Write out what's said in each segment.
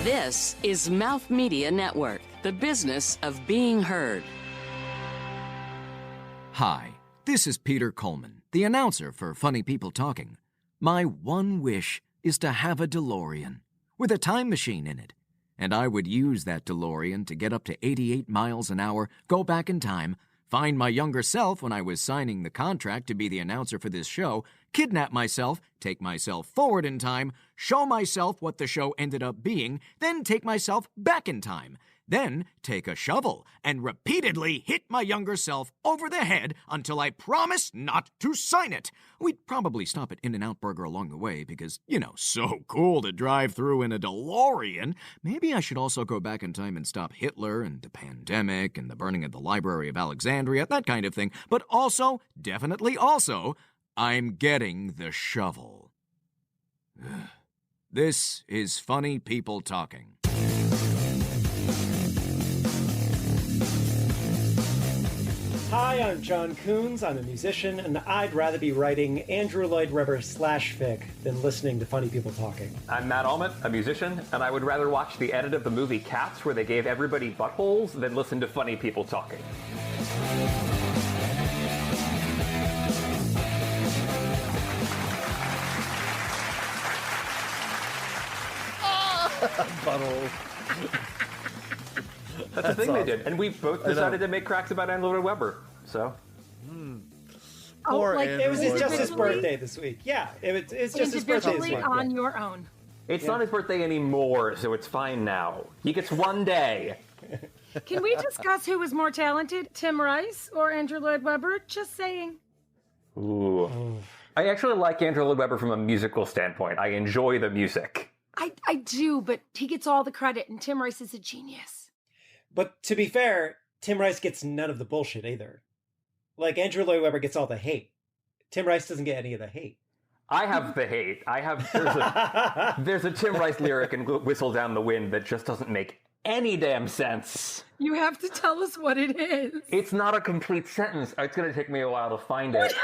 This is Mouth Media Network, the business of being heard. Hi, this is Peter Coleman, the announcer for Funny People Talking. My one wish is to have a DeLorean with a time machine in it. And I would use that DeLorean to get up to 88 miles an hour, go back in time, find my younger self when I was signing the contract to be the announcer for this show, kidnap myself, take myself forward in time, show myself what the show ended up being, then take myself back in time, then take a shovel and repeatedly hit my younger self over the head until I promise not to sign it. We'd probably stop at In-N-Out Burger along the way because, so cool to drive through in a DeLorean. Maybe I should also go back in time and stop Hitler and the pandemic and the burning of the Library of Alexandria, that kind of thing. But also, definitely also, I'm getting the shovel. This is Funny People Talking. Hi, I'm John Coons. I'm a musician, and I'd rather be writing Andrew Lloyd Webber /fic than listening to Funny People Talking. I'm Matt Aument, a musician, and I would rather watch the edit of the movie Cats where they gave everybody buttholes than listen to Funny People Talking. Butthole. That's the thing awesome. They did. And we both decided to make cracks about Andrew Lloyd Webber, so. It was just his birthday this week. Yeah, it's just his birthday this week. On your own. It's not his birthday anymore, so it's fine now. He gets one day. Can we discuss who was more talented, Tim Rice or Andrew Lloyd Webber? Just saying. Ooh. I actually like Andrew Lloyd Webber from a musical standpoint. I enjoy the music. I do, but he gets all the credit, and Tim Rice is a genius. But to be fair, Tim Rice gets none of the bullshit either. Like, Andrew Lloyd Webber gets all the hate. Tim Rice doesn't get any of the hate. I have the hate. There's a Tim Rice lyric in Whistle Down the Wind that just doesn't make any damn sense. You have to tell us what it is. It's not a complete sentence. It's going to take me a while to find it.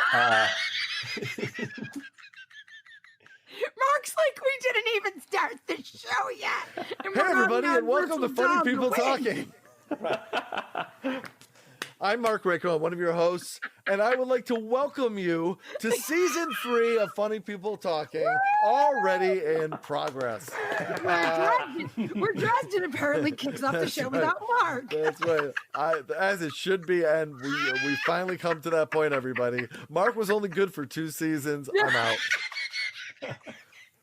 Mark's like, we didn't even start the show yet. Hey, everybody, and welcome to Funny People Talking. I'm Mark Raycroft, one of your hosts, and I would like to welcome you to Season 3 of Funny People Talking, already in progress. Where Dresden apparently kicks off the show without Mark. That's right. As it should be, and we finally come to that point, everybody. Mark was only good for 2 seasons. I'm out.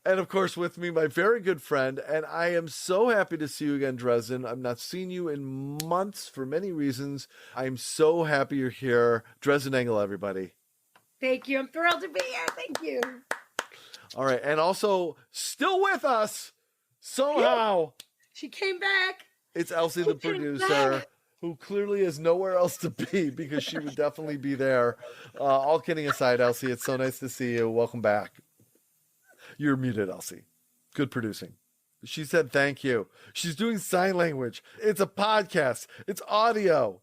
And of course, with me, my very good friend, and I am so happy to see you again, Dresden. I've not seen you in months for many reasons. I'm so happy you're here. Dresden Engel, everybody. Thank you. I'm thrilled to be here. Thank you. All right. And also, still with us, somehow. She came back. It's Elsie, the producer, who clearly has nowhere else to be because she would definitely be there. All kidding aside, Elsie, it's so nice to see you. Welcome back. You're muted, Elsie. Good producing. She said thank you. She's doing sign language. It's a podcast. It's audio.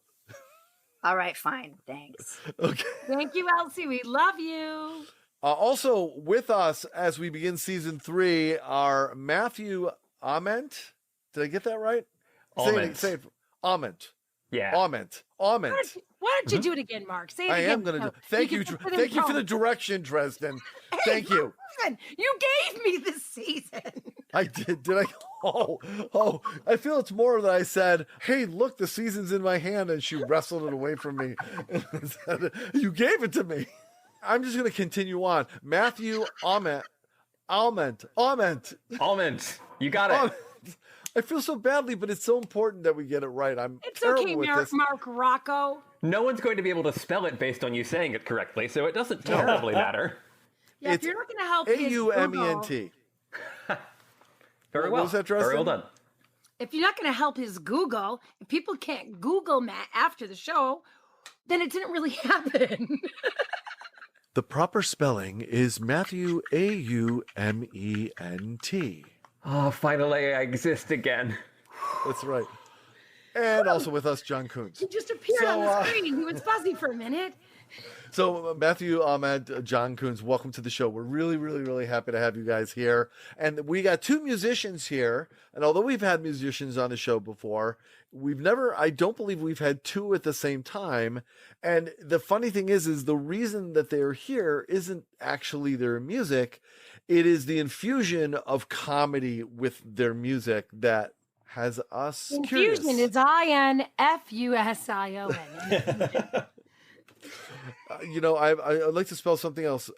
All right, fine. Thanks. Okay. Thank you, Elsie. We love you. Also with us as we begin Season 3 are Matthew Aument. Did I get that right? Aument. Say it. Aument. Yeah. Aument. Why don't you do it again, Mark? Say it again. I am going to do. Thank you. Thank you for the direction, Dresden. Thank you. Listen, you gave me this season. I did. Did I? Oh, I feel it's more that I said, hey, look, the season's in my hand, and she wrestled it away from me. You gave it to me. I'm just going to continue on. Matthew Aument. You got it. I feel so badly, but it's so important that we get it right. It's okay, Mark Rocco. No one's going to be able to spell it based on you saying it correctly, so it doesn't terribly matter. Yeah, if you're not going to help Aument. Very well. What was that, Dresden? Very well done. If you're not going to help his Google, if people can't Google Matt after the show, then it didn't really happen. The proper spelling is Matthew Aument. Oh, finally I exist again. That's right. And also with us, John Coons. He just appeared on the screen. He was fuzzy for a minute. So Matthew, Aument, John Coons, welcome to the show. We're really, really, really happy to have you guys here. And we got two musicians here. And although we've had musicians on the show before, I don't believe we've had two at the same time. And the funny thing is the reason that they're here isn't actually their music. It is the infusion of comedy with their music that has us Infusion curious. is INFUSION. I'd like to spell something else.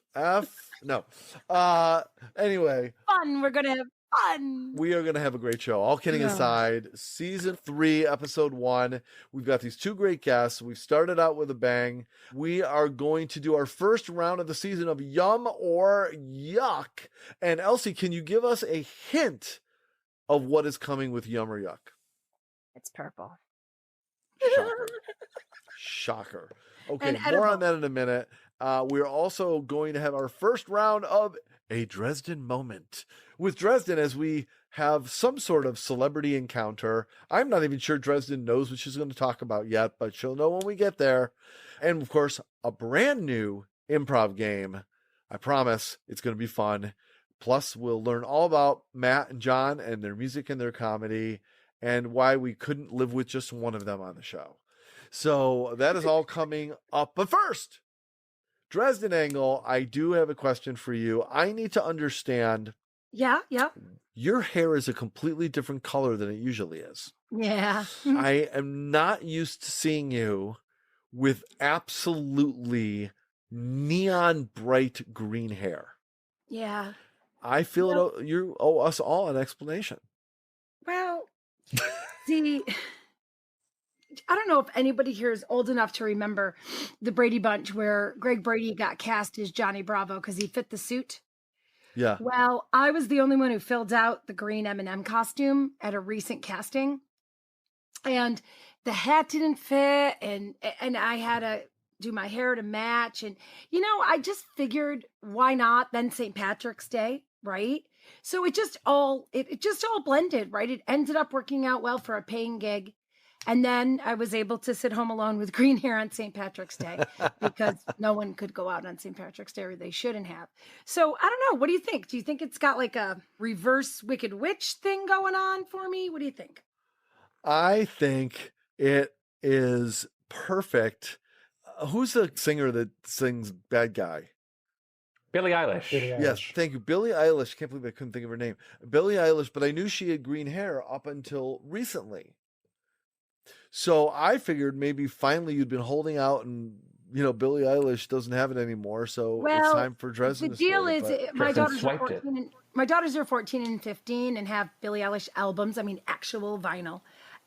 Anyway. Fun. We're going to have fun. We are going to have a great show. All kidding aside, season 3, episode 1. We've got these two great guests. We started out with a bang. We are going to do our first round of the season of Yum or Yuck. And Elsie, can you give us a hint of what is coming with Yum or Yuck? It's purple. Shocker. Okay, And more edible. on that in a minute. We're also going to have our first round of a Dresden moment with Dresden as we have some sort of celebrity encounter. I'm not even sure Dresden knows what she's going to talk about yet, but she'll know when we get there. And of course, a brand new improv game. I promise it's going to be fun. Plus, we'll learn all about Matt and John and their music and their comedy and why we couldn't live with just one of them on the show. So that is all coming up. But first, Dresden Angle, I do have a question for you. I need to understand. Yeah. Your hair is a completely different color than it usually is. Yeah. I am not used to seeing you with absolutely neon bright green hair. Yeah. I feel you owe us all an explanation. Well, see, I don't know if anybody here is old enough to remember the Brady Bunch where Greg Brady got cast as Johnny Bravo because he fit the suit. Yeah. Well, I was the only one who filled out the green M&M costume at a recent casting. And the hat didn't fit and I had to do my hair to match. And, I just figured why not? Then St. Patrick's Day, right? So it just all blended, right? It ended up working out well for a paying gig. And then I was able to sit home alone with green hair on St. Patrick's Day because no one could go out on St. Patrick's Day or they shouldn't have. So I don't know. What do you think? Do you think it's got like a reverse Wicked Witch thing going on for me? What do you think? I think it is perfect. Who's the singer that sings Bad Guy? Billie Eilish. Yes, thank you. Billie Eilish. Can't believe I couldn't think of her name. Billie Eilish, but I knew she had green hair up until recently. So I figured maybe finally you'd been holding out and, Billie Eilish doesn't have it anymore. So it's time for Dresden. The deal is my daughters are swiped 14 my daughters are 14 and 15 and have Billie Eilish albums. I mean, actual vinyl.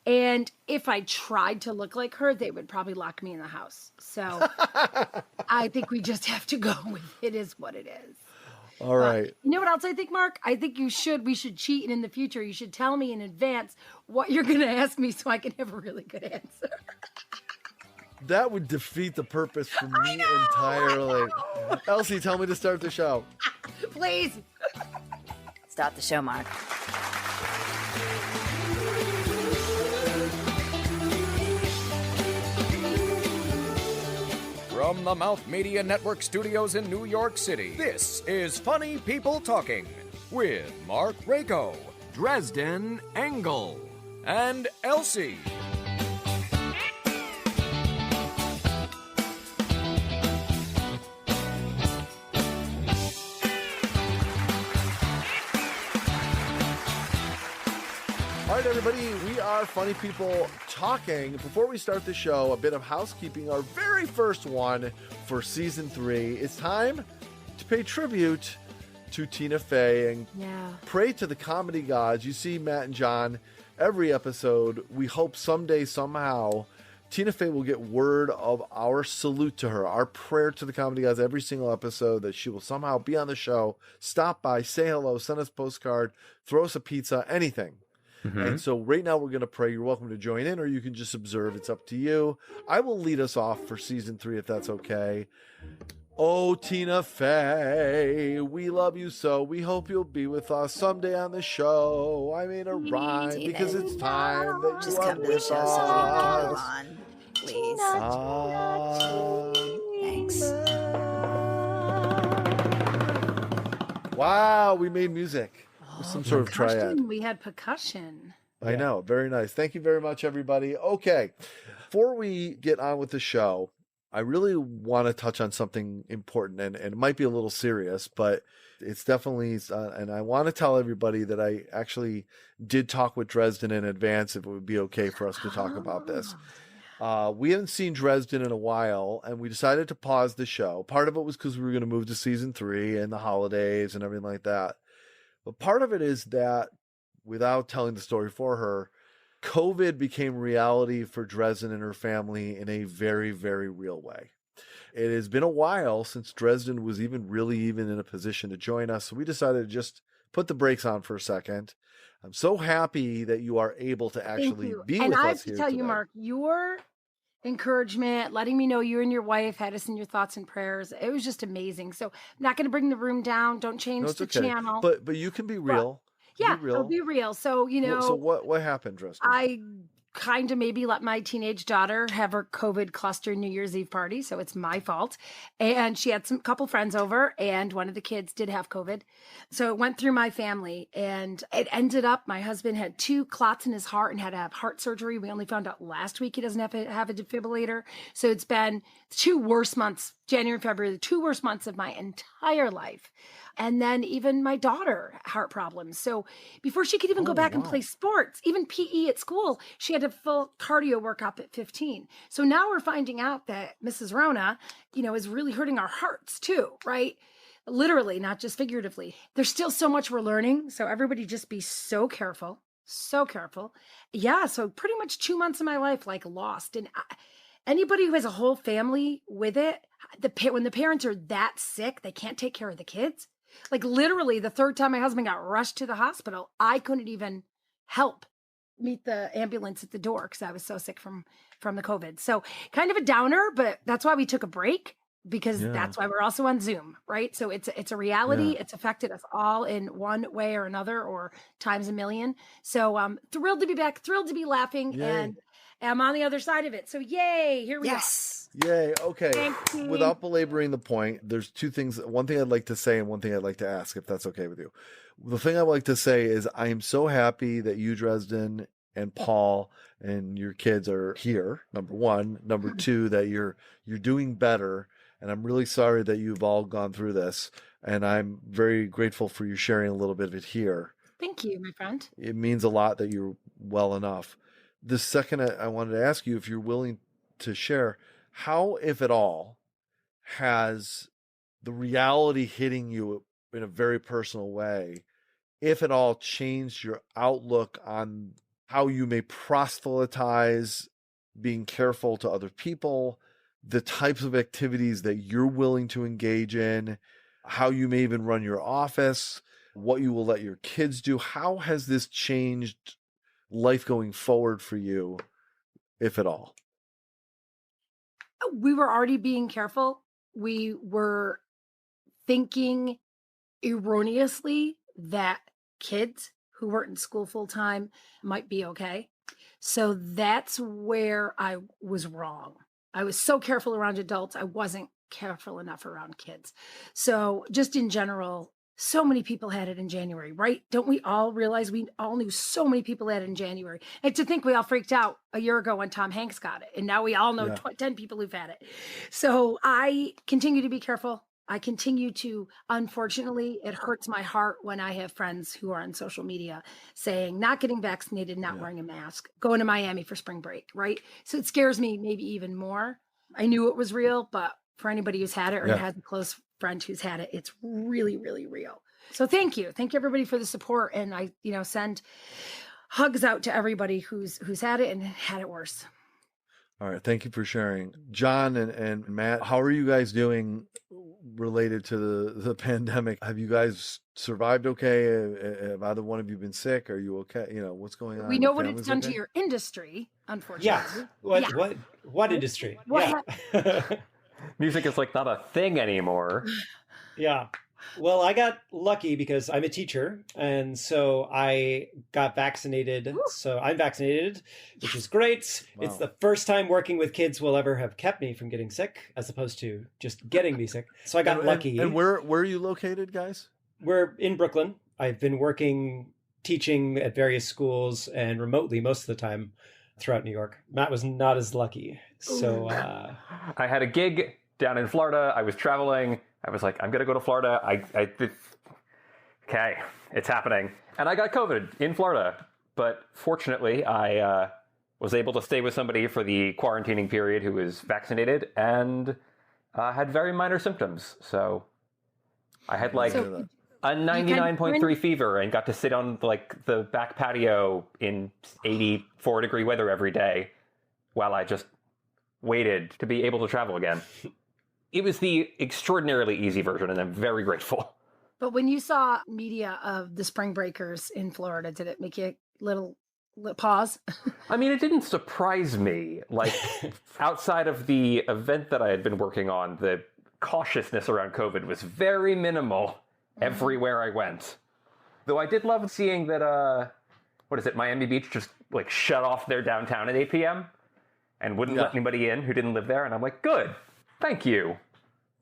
And if I tried to look like her, they would probably lock me in the house. So I think we just have to go with it is what it is. All right. You know what else I think, Mark? I think we should cheat, and in the future, you should tell me in advance what you're going to ask me so I can have a really good answer. That would defeat the purpose for me entirely. Elsie, tell me to start the show. Please. Start the show, Mark. From the Mouth Media Network studios in New York City, this is Funny People Talking with Mark Rako, Dresden Angle, and Elsie. All right, everybody, we are Funny People Talking. Before we start the show, a bit of housekeeping. Our very first one for season 3. It's time to pay tribute to Tina Fey and pray to the comedy gods. You see Matt and John every episode. We hope someday, somehow, Tina Fey will get word of our salute to her, our prayer to the comedy gods every single episode, that she will somehow be on the show, stop by, say hello, send us a postcard, throw us a pizza, anything. And so right now we're going to pray. You're welcome to join in or you can just observe. It's up to you. I will lead us off for season 3 if that's okay. Oh, Tina Fey, we love you so. We hope you'll be with us someday on the show. I made a rhyme Tina, because it's time that you Just are come to the with show so we can move us. on, please. Ah. Thanks. Thanks. Wow, we made music with some sort of triad. Percussion. We had percussion. I know. Very nice. Thank you very much, everybody. Okay. Before we get on with the show, I really want to touch on something important, and it might be a little serious, but it's definitely, and I want to tell everybody that I actually did talk with Dresden in advance if it would be okay for us to talk about this. We haven't seen Dresden in a while, and we decided to pause the show. Part of it was because we were going to move to season 3 and the holidays and everything like that. But part of it is that, without telling the story for her, COVID became reality for Dresden and her family in a very, very real way. It has been a while since Dresden was really in a position to join us. So we decided to just put the brakes on for a second. I'm so happy that you are able to actually be with us here. And I have to tell today. you, Mark, your encouragement, letting me know you and your wife had us in your thoughts and prayers. It was just amazing. So I'm not going to bring the room down. Don't change the channel. But you can be real. Yeah, it'll be real. So, So what happened, Dresden? I kind of maybe let my teenage daughter have her COVID cluster New Year's Eve party. So it's my fault. And she had couple friends over, and one of the kids did have COVID. So it went through my family, and it ended up, my husband had 2 clots in his heart and had to have heart surgery. We only found out last week he doesn't have to have a defibrillator. So it's been 2 worst months, January, February, the 2 worst months of my entire life. And then even my daughter, heart problems. So before she could even go back and play sports, even PE at school, she had a full cardio workup at 15. So now we're finding out that Mrs. Rona, is really hurting our hearts too, right? Literally, not just figuratively. There's still so much we're learning. So everybody just be so careful, so careful. Yeah. So pretty much 2 months of my life, lost. And anybody who has a whole family with it, when the parents are that sick, they can't take care of the kids. Literally, the 3rd time my husband got rushed to the hospital, I couldn't even help meet the ambulance at the door because I was so sick from the COVID. So kind of a downer, but that's why we took a break, because that's why we're also on Zoom, right? So it's a reality. Yeah. It's affected us all in one way or another, or times a million. So I'm thrilled to be back, thrilled to be laughing, and I'm on the other side of it. So yay, here we are. Yay. Okay. Without belaboring the point, there's 2 things. One thing I'd like to say and one thing I'd like to ask, if that's okay with you. The thing I'd like to say is I am so happy that you, Dresden, and Paul and your kids are here. Number 1. Number 2, that you're doing better. And I'm really sorry that you've all gone through this. And I'm very grateful for you sharing a little bit of it here. Thank you, my friend. It means a lot that you're well enough. The second, I wanted to ask you if you're willing to share, how, if at all, has the reality hitting you in a very personal way, if at all, changed your outlook on how you may proselytize being careful to other people, the types of activities that you're willing to engage in, how you may even run your office, what you will let your kids do? How has this changed life going forward for you, if at all? We were already being careful. We were thinking erroneously that kids who weren't in school full time might be okay. So that's where I was wrong. I was so careful around adults. I wasn't careful enough around kids. So just in general, so many people had it in January, right? Don't we all realize we all knew so many people had it in January? And to think we all freaked out a year ago when Tom Hanks got it. And now we all know 10 people who've had it. So I continue to be careful. I continue to, unfortunately, it hurts my heart when I have friends who are on social media saying not getting vaccinated, not wearing a mask, going to Miami for spring break, right? So it scares me maybe even more. I knew it was real, but for anybody who's had it or has a close friend who's had it, it's really, really real. So thank you. Thank you everybody for the support. And I, send hugs out to everybody who's had it and had it worse. All right. Thank you for sharing. John and Matt, how are you guys doing related to the pandemic? Have you guys survived okay? Have either one of you been sick? Are you okay? What's going on? We know what it's done to your industry, unfortunately. Yeah. What industry? What yeah. Music is not a thing anymore. Yeah. Well, I got lucky because I'm a teacher, and so I got vaccinated. So I'm vaccinated, which is great. Wow. It's the first time working with kids will ever have kept me from getting sick, as opposed to just getting me sick. So I got lucky. And where are you located, guys? We're in Brooklyn. I've been teaching at various schools and remotely most of the time throughout New York. Matt was not as lucky. So I had a gig down in Florida. I was traveling. I was like, I'm going to go to Florida. Okay, it's happening. And I got COVID in Florida. But fortunately, I was able to stay with somebody for the quarantining period who was vaccinated and had very minor symptoms. So I had like a 99.3 fever and got to sit on like the back patio in 84-degree weather every day while I just waited to be able to travel again. It was the extraordinarily easy version, and I'm very grateful. But when you saw media of the spring breakers in Florida, did it make you a little pause? I mean, it didn't surprise me. Like, outside of the event that I had been working on, the cautiousness around COVID was very minimal everywhere I went. Though I did love seeing that, Miami Beach just, like, shut off their downtown at 8 p.m. and wouldn't let anybody in who didn't live there. And I'm like, good. Thank you.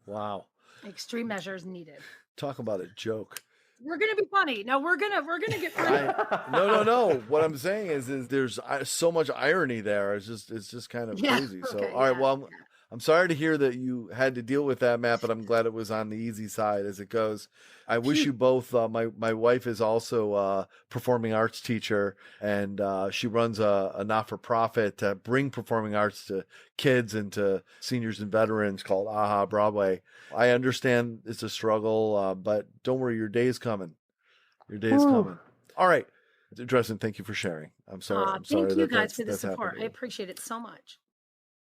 Wow. Extreme measures needed. Talk about a joke. We're gonna be funny. No, we're gonna get funny. No. What I'm saying is there's so much irony there. It's just kind of crazy. So all right, well, I'm sorry to hear that you had to deal with that, Matt, but I'm glad it was on the easy side as it goes. I wish you both. My wife is also a performing arts teacher, and she runs a not-for-profit to bring performing arts to kids and to seniors and veterans called AHA Broadway. I understand it's a struggle, but don't worry, your day is coming. Your day is coming. All right, Dresden, thank you for sharing. I'm sorry. Thank you guys for the support. I appreciate it so much.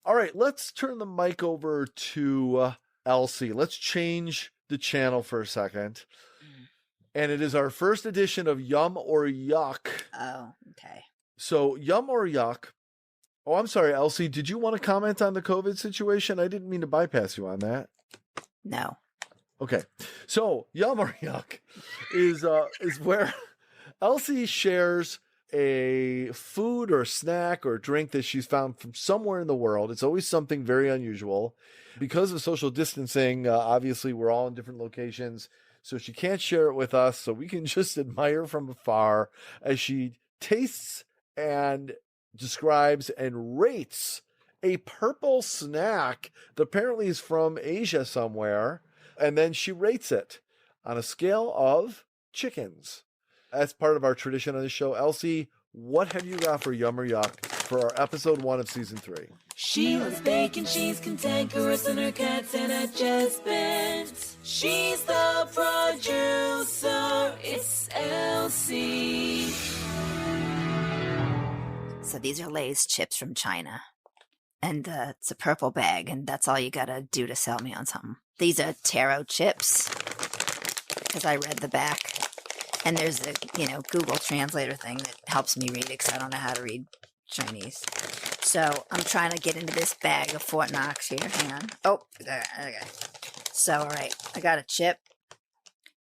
All right, let's turn the mic over to Elsie. Let's change the channel for a second. And it is our first edition of Yum or Yuck. Oh, okay. So Yum or Yuck. Oh, I'm sorry, Elsie. Did you want to comment on the COVID situation? I didn't mean to bypass you on that. No. Okay. So Yum or Yuck is where Elsie shares a food or snack or drink that she's found from somewhere in the world. It's always something very unusual. Because of social distancing, obviously we're all in different locations, so she can't share it with us, so we can just admire from afar as she tastes and describes and rates a purple snack that apparently is from Asia somewhere, and then she rates it on a scale of chickens. As part of our tradition on the show, Elsie, what have you got for Yum or Yuck for our episode 1 of season 3? She was baking, she's cantankerous, and her cat's an adjustment. She's the producer, it's Elsie. So these are Lay's chips from China. And it's a purple bag, and that's all you gotta do to sell me on something. These are taro chips, because I read the back. And there's a, Google Translator thing that helps me read it because I don't know how to read Chinese. So I'm trying to get into this bag of Fort Knox here. Hang on. Oh, okay. So, all right. I got a chip.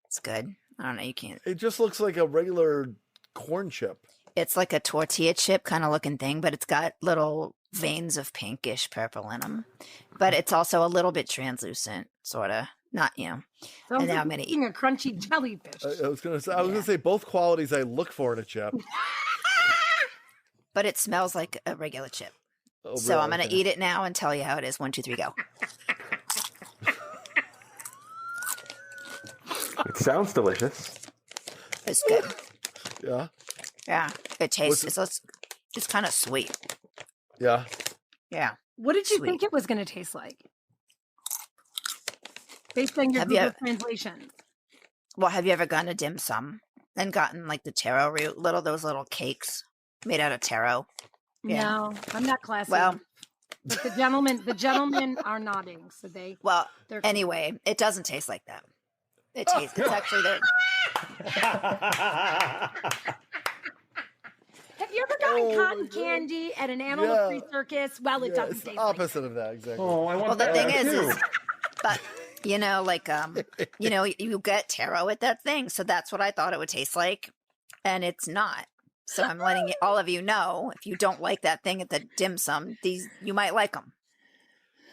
It's good. I don't know. You can't. It just looks like a regular corn chip. It's like a tortilla chip kind of looking thing, but it's got little veins of pinkish purple in them. But it's also a little bit translucent, sort of. Not, Sounds and now like I'm going to eating a crunchy jellyfish. I was going to say both qualities I look for in a chip. But it smells like a regular chip. Oh, So really? I'm going to eat it now and tell you how it is. 1, 2, 3, go. It sounds delicious. It's good. Yeah. Yeah. It tastes, it's kind of sweet. Yeah. Yeah. What did you Sweet. think it was going to taste like? Based on your Have you Google ever- translation. Well, have you ever gone to dim sum and gotten like the taro root, those little cakes made out of taro? Yeah. No, I'm not classy. Well- but the gentlemen are nodding, so Well, they're anyway, it doesn't taste like that. It's actually the Have you ever gotten cotton candy at an animal-free circus? Well, it doesn't it's taste opposite of that, exactly. Oh, I want well. The thing is, but You know, like, you get taro at that thing. So that's what I thought it would taste like. And it's not. So I'm letting all of you know, if you don't like that thing at the dim sum, you might like them.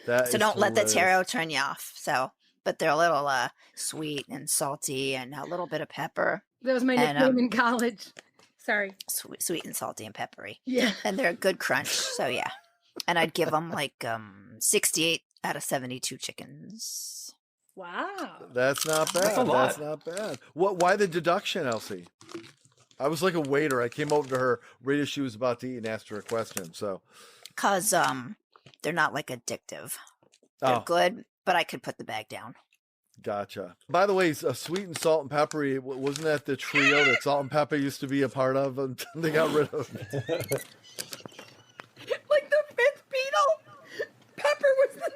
So don't let the taro turn you off. So, but they're a little sweet and salty and a little bit of pepper. That was my nickname in college. Sorry. Sweet and salty and peppery. Yeah. And they're a good crunch. So yeah. And I'd give them like 68 out of 72 chickens. Wow. That's not bad. That's a lot. That's not bad. Why the deduction, Elsie? I was like a waiter. I came over to her right as she was about to eat and asked her a question. So, because they're not like addictive. They're good, but I could put the bag down. Gotcha. By the way, sweet and salt and peppery, wasn't that the trio that Salt and Pepper used to be a part of until they got rid of it? Like the fifth Beatle, Pepper was the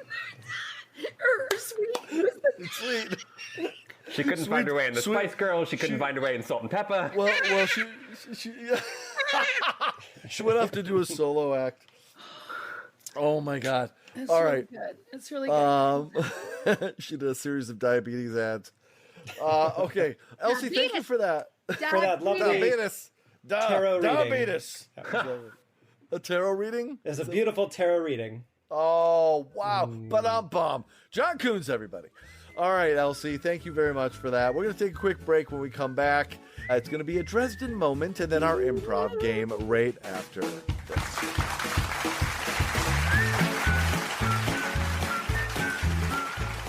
Sweet was the Sweet. She couldn't find her way in the Spice Girls. She couldn't find her way in Salt and Pepper. Well, she she went off to do a solo act. Oh my God. That's All really right. good. It's really good. She did a series of diabetes ads. Okay. Elsie, thank you for that. For that lovely Diabetes. tarot reading. Diabetes. A tarot reading? It's a beautiful tarot reading. Oh, wow. Ba-dum-bum. John Coons, everybody. All right, Elsie, thank you very much for that. We're going to take a quick break. When we come back, it's going to be a Dresden moment and then our improv game right after this.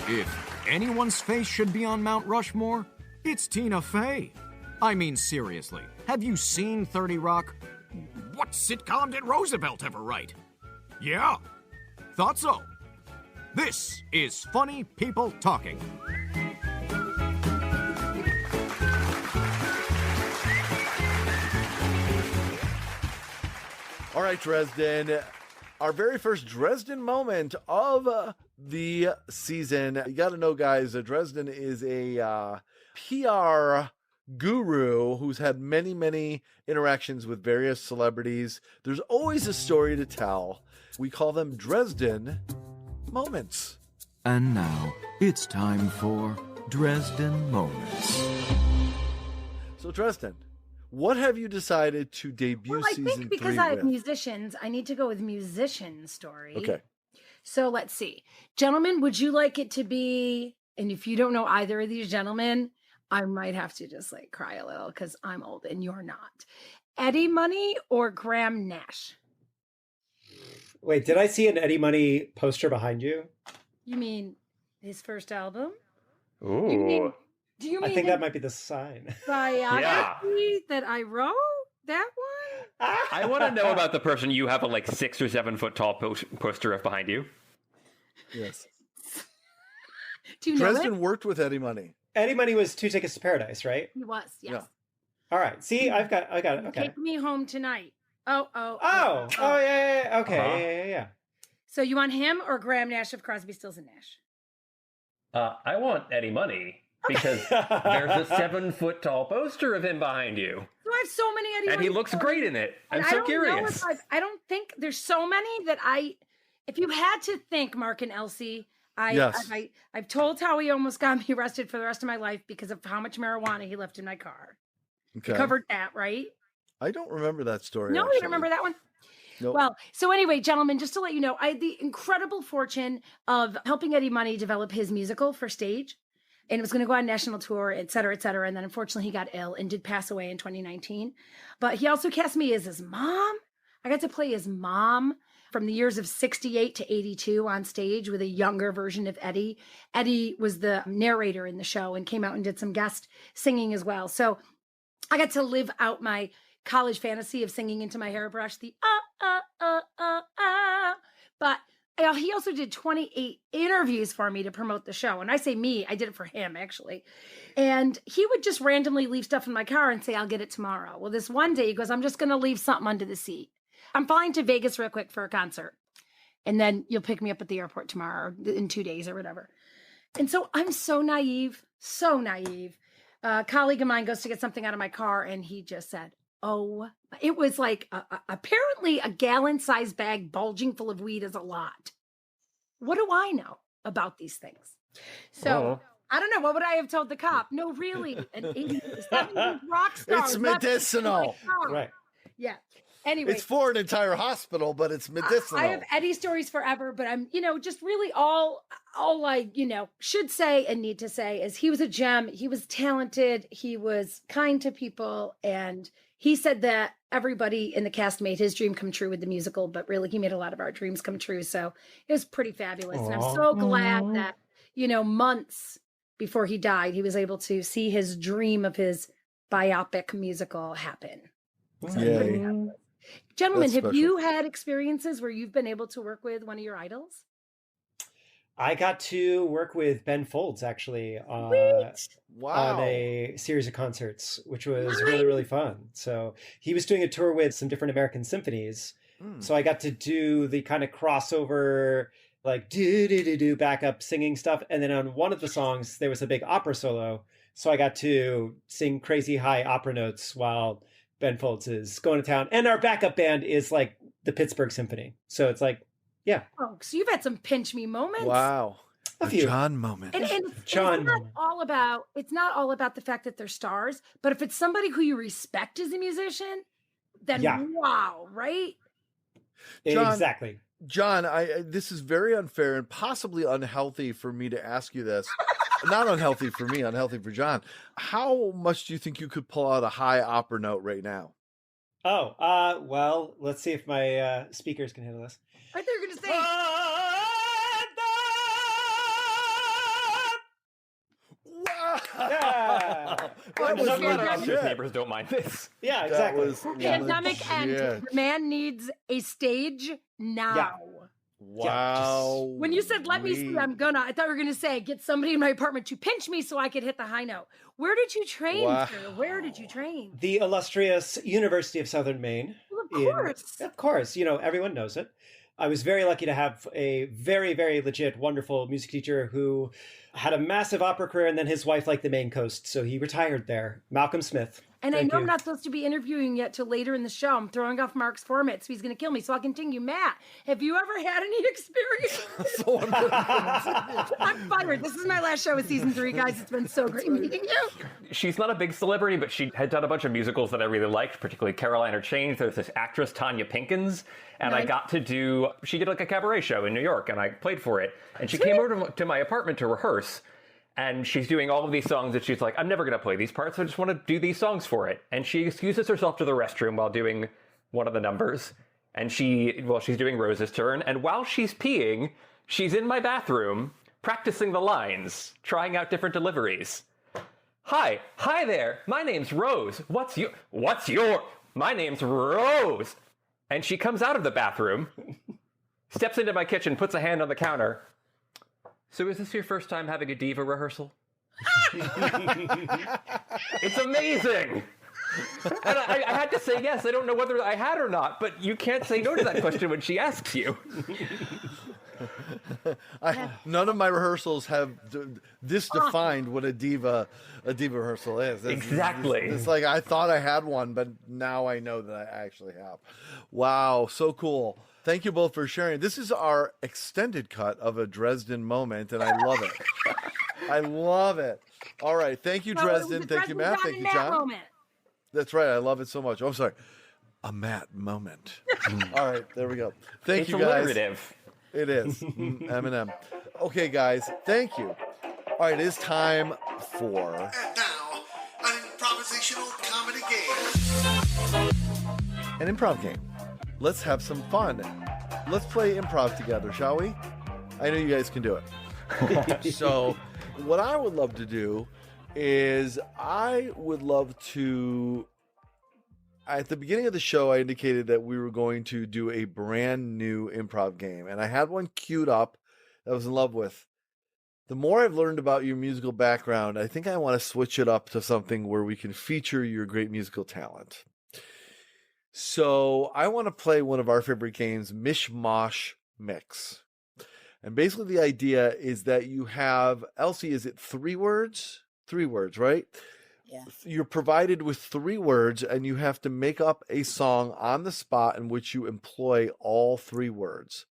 If anyone's face should be on Mount Rushmore, it's Tina Fey. I mean, seriously, have you seen 30 Rock? What sitcom did Roosevelt ever write? Yeah, thought so. This is Funny People Talking. All right, Dresden. Our very first Dresden moment of the season. You got to know, guys, Dresden is a PR guru who's had many, many interactions with various celebrities. There's always a story to tell. We call them Dresden moments. And now, it's time for Dresden Moments. So, Dresden, what have you decided to debut season 3 with? I think because I have musicians, I need to go with musician story. Okay. So let's see. Gentlemen, would you like it to be, and if you don't know either of these gentlemen, I might have to just like cry a little because I'm old and you're not. Eddie Money or Graham Nash? Wait, did I see an Eddie Money poster behind you? You mean his first album? Ooh. Do you mean I think that might be the sign. biography that I wrote? That one? I want to know about the person you have a like 6 or 7 foot tall poster of behind you. Yes. Do you know Dresden it? worked with Eddie Money. Eddie Money was 2 Tickets to Paradise, right? He was, yes. Yeah. All right. See, I got it. Okay. Take me home tonight. Oh, yeah. Okay. Uh-huh. Yeah. So you want him or Graham Nash of Crosby, Stills and Nash? I want Eddie Money because there's a 7 foot tall poster of him behind you. So I have so many Eddie And Money he looks stories. great in it. I'm And I so don't curious. know if I don't think there's so many that if you had to think, Mark and Elsie, I've told how he almost got me arrested for the rest of my life because of how much marijuana he left in my car. Okay. You covered that, right? I don't remember that story. No, actually. you don't remember that one? Nope. Well, so anyway, gentlemen, just to let you know, I had the incredible fortune of helping Eddie Money develop his musical for stage. And it was going to go on national tour, et cetera, et cetera. And then unfortunately he got ill and did pass away in 2019. But he also cast me as his mom. I got to play his mom from the years of 68 to 82 on stage with a younger version of Eddie. Eddie was the narrator in the show and came out and did some guest singing as well. So I got to live out my college fantasy of singing into my hairbrush, the But he also did 28 interviews for me to promote the show. And I say me, I did it for him, actually. And he would just randomly leave stuff in my car and say, I'll get it tomorrow. Well, this one day he goes, I'm just going to leave something under the seat. I'm flying to Vegas real quick for a concert. And then you'll pick me up at the airport tomorrow or in 2 days or whatever. And so I'm so naive. A colleague of mine goes to get something out of my car and he just said, oh, it was like apparently a gallon-sized bag bulging full of weed is a lot. What do I know about these things? So I don't know. What would I have told the cop? No, really, an 80s, 70s rock star. It's medicinal. Right. Yeah. Anyway, It's for an entire hospital, but it's medicinal. I have Eddie stories forever, but I'm, just really all I, should say and need to say is he was a gem. He was talented. He was kind to people. And he said that everybody in the cast made his dream come true with the musical, but really he made a lot of our dreams come true. So it was pretty fabulous. And I'm so glad that, months before he died, he was able to see his dream of his biopic musical happen. So Yay. Gentlemen, That's have you special. had experiences where you've been able to work with one of your idols? I got to work with Ben Folds actually on Wow. a series of concerts, which was really, really fun. So he was doing a tour with some different American symphonies. So I got to do the kind of crossover, like do backup singing stuff. And then on one of the songs, there was a big opera solo. So I got to sing crazy high opera notes while Ben Folds is going to town. And our backup band is like the Pittsburgh Symphony. So it's like, yeah. Oh, so you've had some pinch me moments. Wow. A A few. John moment. And John it's not moment. all about the fact that they're stars, but if it's somebody who you respect as a musician, then wow, right? John, Exactly. John, this is very unfair and possibly unhealthy for me to ask you this. Not unhealthy for me, unhealthy for John. How much do you think you could pull out a high opera note right now? Oh, well, let's see if my speakers can handle this. I thought you were going to say, Yeah. That was I'm glad our upstairs legit. neighbors don't mind this. Yeah, That exactly. was pandemic end. legit. The man needs a stage now. Yeah. Wow. When you said, let me see, I thought you were going to say, get somebody in my apartment to pinch me so I could hit the high note. Where did you train, Wow. sir? Where did you train? The illustrious University of Southern Maine. Well, of course. Of course, everyone knows it. I was very lucky to have a very, very legit, wonderful music teacher who had a massive opera career, and then his wife liked the Maine coast, so he retired there. Malcolm Smith. And Thank I know you. I'm not supposed to be interviewing yet till later in the show. I'm throwing off Mark's format, so he's going to kill me. So I'll continue. Matt, have you ever had any experience? So I'm gonna I'm fired. This is my last show of season 3, guys. It's been so great meeting you. She's not a big celebrity, but she had done a bunch of musicals that I really liked, particularly Caroline or Change. There's this actress, Tanya Pinkins, and I got to she did like a cabaret show in New York, and I played for it. And she came over to my apartment to rehearse. And she's doing all of these songs that she's like, I'm never going to play these parts. I just want to do these songs for it. And she excuses herself to the restroom while doing one of the numbers. And she's doing Rose's turn. And while she's peeing, she's in my bathroom practicing the lines, trying out different deliveries. Hi there. My name's Rose. What's your? My name's Rose. And she comes out of the bathroom, steps into my kitchen, puts a hand on the counter. So is this your first time having a diva rehearsal? It's amazing! And I had to say yes. I don't know whether I had or not, but you can't say no to that question when she asks you. None of my rehearsals have this defined what a diva rehearsal is. Exactly. It's like I thought I had one, but now I know that I actually have. Wow, so cool. Thank you both for sharing. This is our extended cut of a Dresden moment, and I love it. I love it. All right. Thank you, Dresden. Thank you, Matt. Thank you, John. Moment. That's right. I love it so much. Oh, I'm sorry. A Matt moment. All right. There we go. Thank It's you, guys. alliterative. It is. Eminem. Okay, guys. Thank you. All right. It is time for... And now, an improvisational comedy game. an improv game. Let's have some fun. Let's play improv together, shall we? I know you guys can do it. So, what I would love to do is I would love to... At the beginning of the show, I indicated that we were going to do a brand new improv game, and I had one queued up that I was in love with. The more I've learned about your musical background, I think I want to switch it up to something where we can feature your great musical talent. So I want to play one of our favorite games, Mish Mosh Mix. And basically the idea is that you have, Elsie, is it 3 words? 3 words, right? Yeah. You're provided with 3 words and you have to make up a song on the spot in which you employ all 3 words.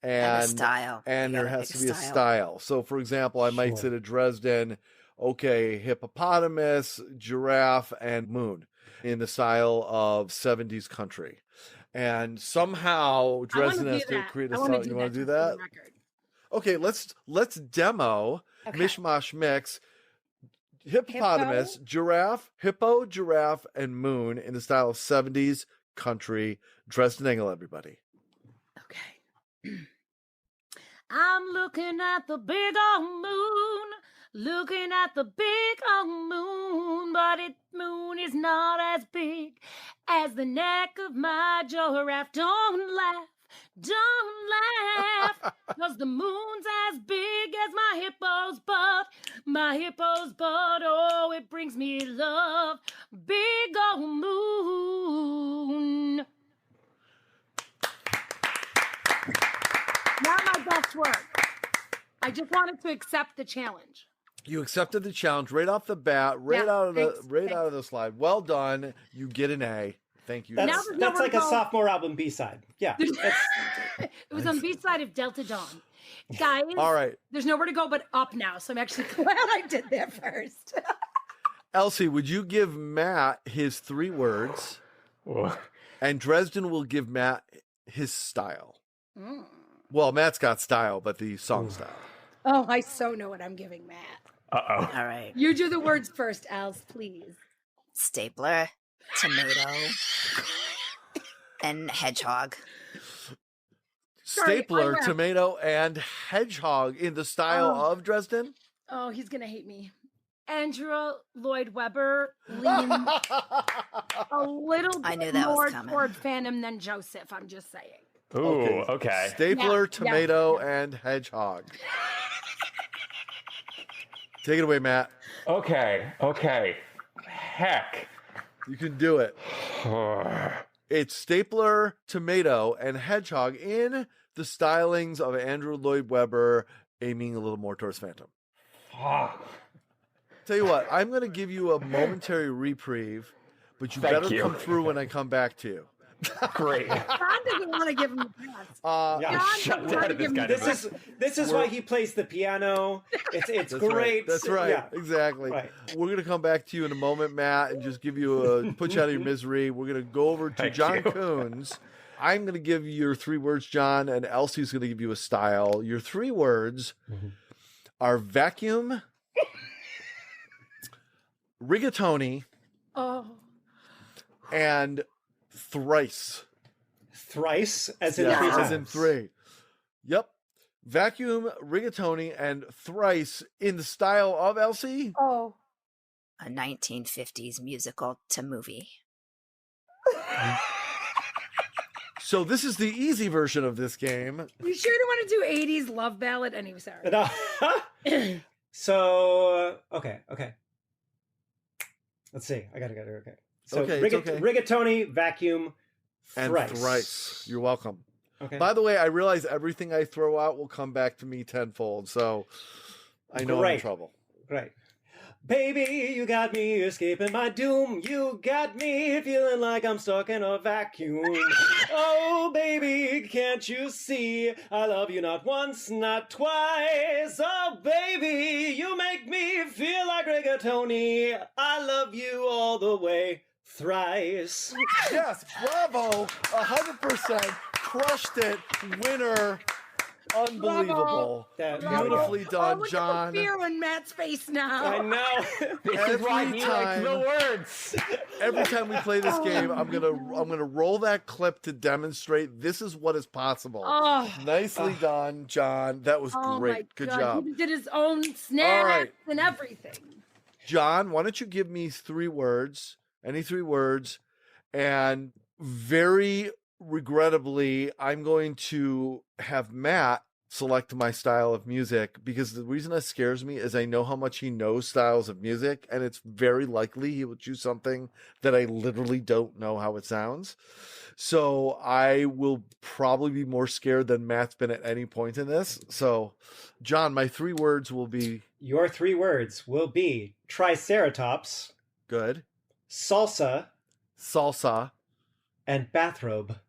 And a style. And You there gotta has pick to be a style. So, for example, I might say to Dresden, okay, hippopotamus, giraffe, and moon in the style of 70s country. And somehow Dresden has to create a style. You want to do that? Okay, let's demo Mish Mosh Mix. Hippopotamus, giraffe, hippo, giraffe, and moon in the style of 70s country. Dresden Engel, everybody. Okay. I'm looking at the big old moon, looking at the big old moon, but moon is not as big as the neck of my giraffe. Don't laugh, cause the moon's as big as my hippo's butt. My hippo's butt, oh, it brings me love. Big old moon. Not my best work. I just wanted to accept the challenge. You accepted the challenge right off the bat, out of the slide. Well done. You get an A. Thank you. That's like a sophomore album B-side. Yeah. It was on B-side of Delta Dawn. Guys, all right. There's nowhere to go but up now, so I'm actually glad I did that first. Elsie, would you give Matt his 3 words? And Dresden will give Matt his style. Well, Matt's got style, but the song style. Oh, I so know what I'm giving Matt. Uh-oh. All right. You do the words first, Els, please. Stapler, tomato, and hedgehog. Stapler, tomato, and hedgehog in the style of Dresden? Oh, he's going to hate me. Andrew Lloyd Webber leans a little bit more toward Phantom than Joseph, I'm just saying. Ooh, okay. Stapler, tomato, and hedgehog. Take it away, Matt. Okay. Heck. You can do it. It's stapler, tomato, and hedgehog in the stylings of Andrew Lloyd Webber, aiming a little more towards Phantom. Tell you what, I'm going to give you a momentary reprieve, but you better come through when I come back to you. Great. John doesn't want to give him a pass. This is why he plays the piano. It's great. Right. That's right. Yeah. Exactly. Right. We're gonna come back to you in a moment, Matt, and just give you put you out of your misery. We're gonna go over to John Coons. I'm gonna give you your 3 words, John, and Elsie's gonna give you a style. Your 3 words are vacuum, rigatoni, and thrice. Thrice, as in 3 3 times. As in 3. Yep. Vacuum, rigatoni, and thrice in the style of Elsie. A 1950s musical to movie. So this is the easy version of this game. You sure don't want to do 80s love ballad? Anyway, sorry. So, okay. Let's see. I gotta go. Okay. So rigatoni, vacuum, thrice. And thrice. You're welcome. Okay. By the way, I realize everything I throw out will come back to me tenfold, so I know I'm in trouble. Right. Baby, you got me escaping my doom. You got me feeling like I'm stuck in a vacuum. Oh, baby, can't you see? I love you not once, not twice. Oh, baby, you make me feel like rigatoni. I love you all the way. Thrice. Yes, bravo. 100%. Crushed it. Winner. Unbelievable. Beautifully done, John. Look at the fear on Matt's face now. I know. This is why he likes the words. Every time we play this game, I'm gonna roll that clip to demonstrate this is what is possible. Nicely done, John. That was great. Good job. He did his own snaps and everything. John, why don't you give me 3 words? Any 3 words, and very regrettably, I'm going to have Matt select my style of music, because the reason that scares me is I know how much he knows styles of music, and it's very likely he will choose something that I literally don't know how it sounds. So I will probably be more scared than Matt's been at any point in this. So, John, my 3 words will be... Your 3 words will be triceratops. Good. Salsa. Salsa. And bathrobe.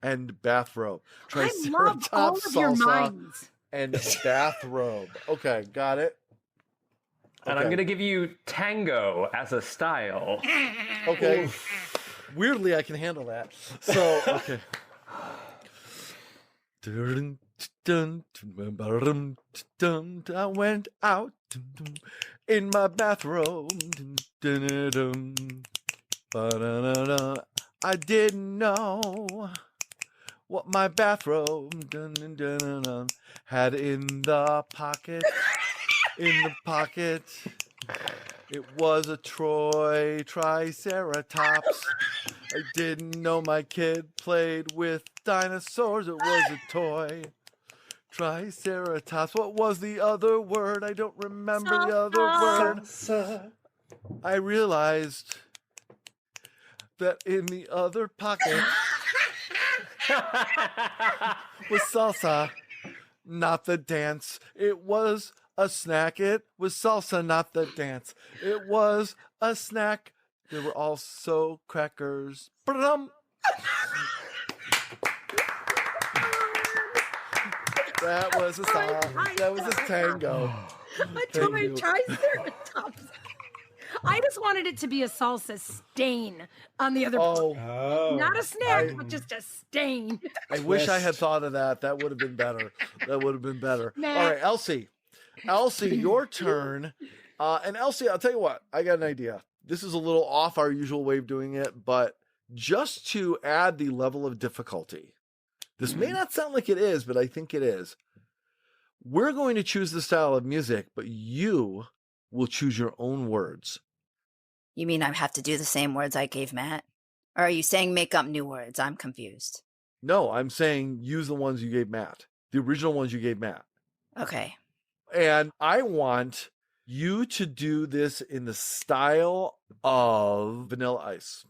and bathrobe. I love all Triceratops, of your salsa, minds. and bathrobe. Okay, got it. And I'm going to give you tango as a style. Okay. Weirdly, I can handle that. So, okay. I went out in my bathrobe. I didn't know what my bathrobe had in the pocket. In the pocket, it was a triceratops. I didn't know my kid played with dinosaurs. It was a toy. Triceratops. What was the other word? I don't remember the other word. I realized that in the other pocket was salsa, not the dance. It was a snack. It was salsa, not the dance. It was a snack. There were also crackers. Ba-dum. That was a song. That was a tango. A triceratops. I just wanted it to be a salsa stain on the other Oh, not a snack, but just a stain. I wish I had thought of that. That would have been better. That would have been better. Nah. All right, Elsie. Elsie, your turn. And Elsie, I'll tell you what. I got an idea. This is a little off our usual way of doing it, but just to add the level of difficulty, this may not sound like it is, but I think it is. We're going to choose the style of music, but you will choose your own words. You mean I have to do the same words I gave Matt? Or are you saying make up new words? I'm confused. No, I'm saying use the ones you gave Matt, the original ones you gave Matt. Okay. And I want you to do this in the style of Vanilla Ice.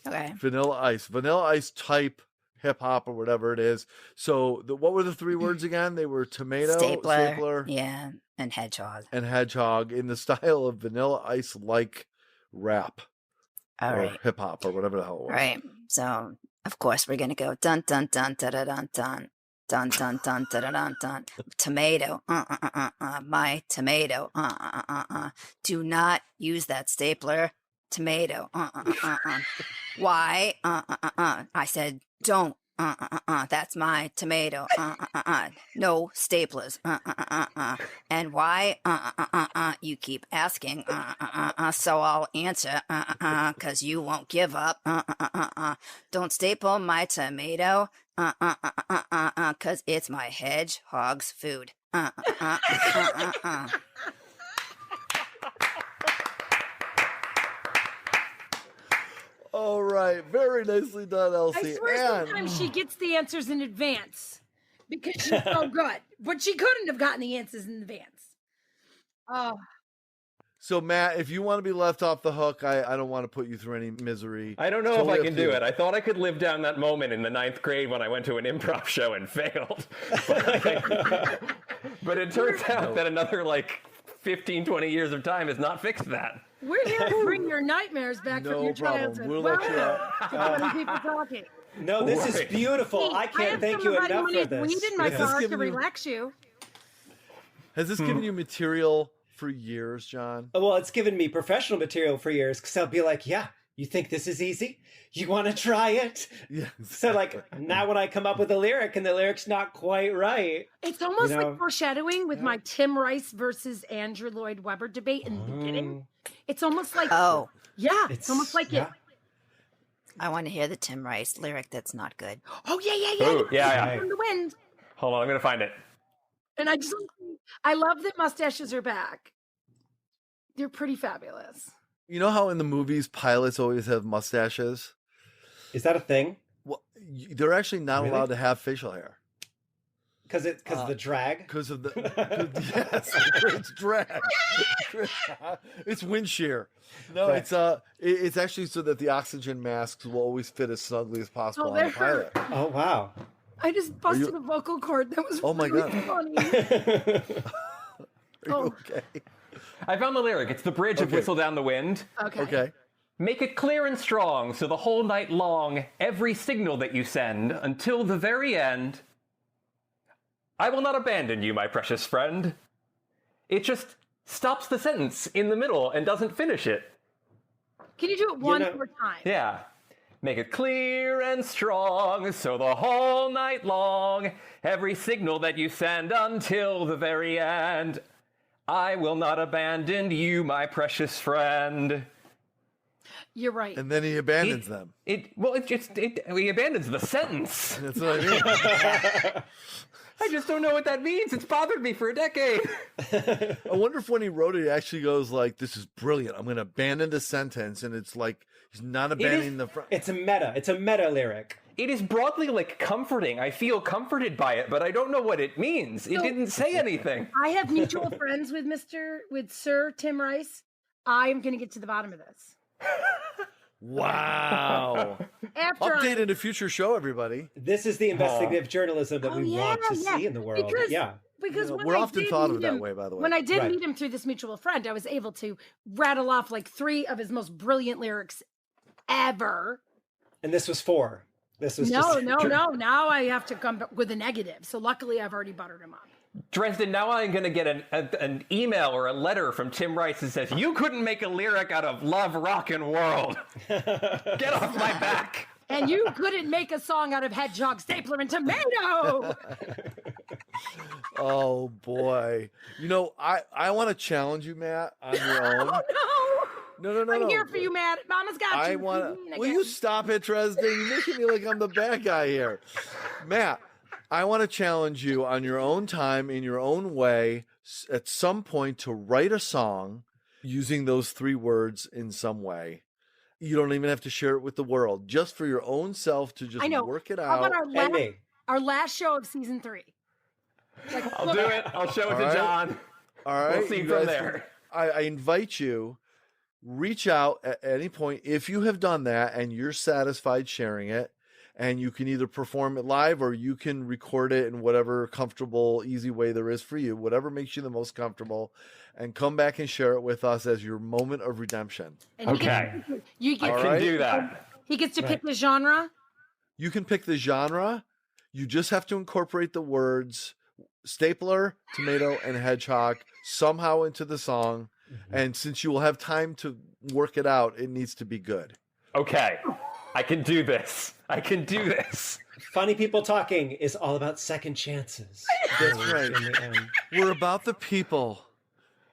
Okay. Vanilla Ice type hip hop or whatever it is. So what were the three words again? They were tomato, stapler, yeah, and hedgehog. and hedgehog in the style of Vanilla Ice like rap. All or right. hip hop or whatever the hell it was. All right. So, of course, we're going to go dun dun dun da da dun dun. Dun dun dun da da dun dun. Tomato. My tomato. Do not use that stapler. Tomato. Why? I said don't. That's my tomato. No staplers. And why? You keep asking. So I'll answer. 'Cause you won't give up. Don't staple my tomato. 'Cause it's my hedgehog's food. All right. Very nicely done, Elsie. I swear sometimes she gets the answers in advance because she's so good. But she couldn't have gotten the answers in advance. Oh. So, Matt, if you want to be left off the hook, I don't want to put you through any misery. I don't know Totally if I up can to you. do it. I thought I could live down that moment in the 9th grade when I went to an improv show and failed. But it turns out that another 15, 20 years of time has not fixed that. We're here to bring your nightmares back from No your problem. childhood. We'll let you out. Funny people talking. No, this is Right. beautiful. Hey, I can't have thank some you of enough money for this. weed in my Has this car to given you- relax you. Has this given you material for years, John? Well, it's given me professional material for years because I'll be like, yeah, you think this is easy? You want to try it? Yeah. So, now when I come up with a lyric and the lyric's not quite right. It's almost You know? like foreshadowing with my Tim Rice versus Andrew Lloyd Webber debate in the beginning. It's almost like, Oh, yeah, it's almost like it. I want to hear the Tim Rice lyric that's not good. Oh, yeah. Ooh, yeah. From the wind. Hold on, I'm going to find it. And I love that mustaches are back. They're pretty fabulous. You know how in the movies pilots always have mustaches? Is that a thing? Well, they're actually not Really? allowed to have facial hair Because of the drag? because of the yes, it's drag. It's wind shear. No, Right. it's actually so that the oxygen masks will always fit as snugly as possible on they're the pilot. Oh, wow. I just busted a vocal cord. That was Oh my really God. funny. Are you okay? I found the lyric. It's the bridge of Okay. Whistle Down the Wind. Okay. Okay. Make it clear and strong, so the whole night long, every signal that you send, until the very end, I will not abandon you, my precious friend. It just stops the sentence in the middle and doesn't finish it. Can you do it one more time? Yeah. Make it clear and strong, so the whole night long, every signal that you send until the very end, I will not abandon you, my precious friend. You're right. And then he abandons them. He abandons the sentence. That's what I mean. I just don't know what that means. It's bothered me for a decade. I wonder if when he wrote it, he actually goes like, this is brilliant. I'm going to abandon the sentence. And it's like, he's not abandoning the front. It's a meta lyric. It is broadly like comforting. I feel comforted by it, but I don't know what it means. It didn't say anything. I have mutual friends with Sir Tim Rice. I'm going to get to the bottom of this. Wow. Update in a future show, everybody. This is the investigative journalism that we want to see in the world. Because we're often thought of that way, by the way. When I did meet him through this mutual friend, I was able to rattle off like 3 of his most brilliant lyrics ever. And this was 4. This was no. Now I have to come with a negative. So luckily, I've already buttered him up. Dresden, now I'm going to get an email or a letter from Tim Rice that says, you couldn't make a lyric out of Love, Rock, and World. Get off my back. And you couldn't make a song out of Hedgehog, Stapler, and Tomato. Oh, boy. You know, I want to challenge you, Matt, on your own. No. I'm here for you, Matt. Mama's got you. Will you stop it, Dresden? You're making me like I'm the bad guy here. Matt, I want to challenge you on your own time, in your own way, at some point to write a song using those 3 words in some way. You don't even have to share it with the world, just for your own self to just work it out. How about our last show of season 3? I'll do it. I'll show it to John. All right. We'll see from there. I invite you, reach out at any point if you have done that and you're satisfied sharing it. And you can either perform it live or you can record it in whatever comfortable, easy way there is for you, whatever makes you the most comfortable, and come back and share it with us as your moment of redemption. Okay. I can do that. He gets to pick the genre? You can pick the genre. You just have to incorporate the words stapler, tomato, and hedgehog somehow into the song. Mm-hmm. And since you will have time to work it out, it needs to be good. Okay. I can do this. Funny People Talking is all about second chances. That's right. We're about the people.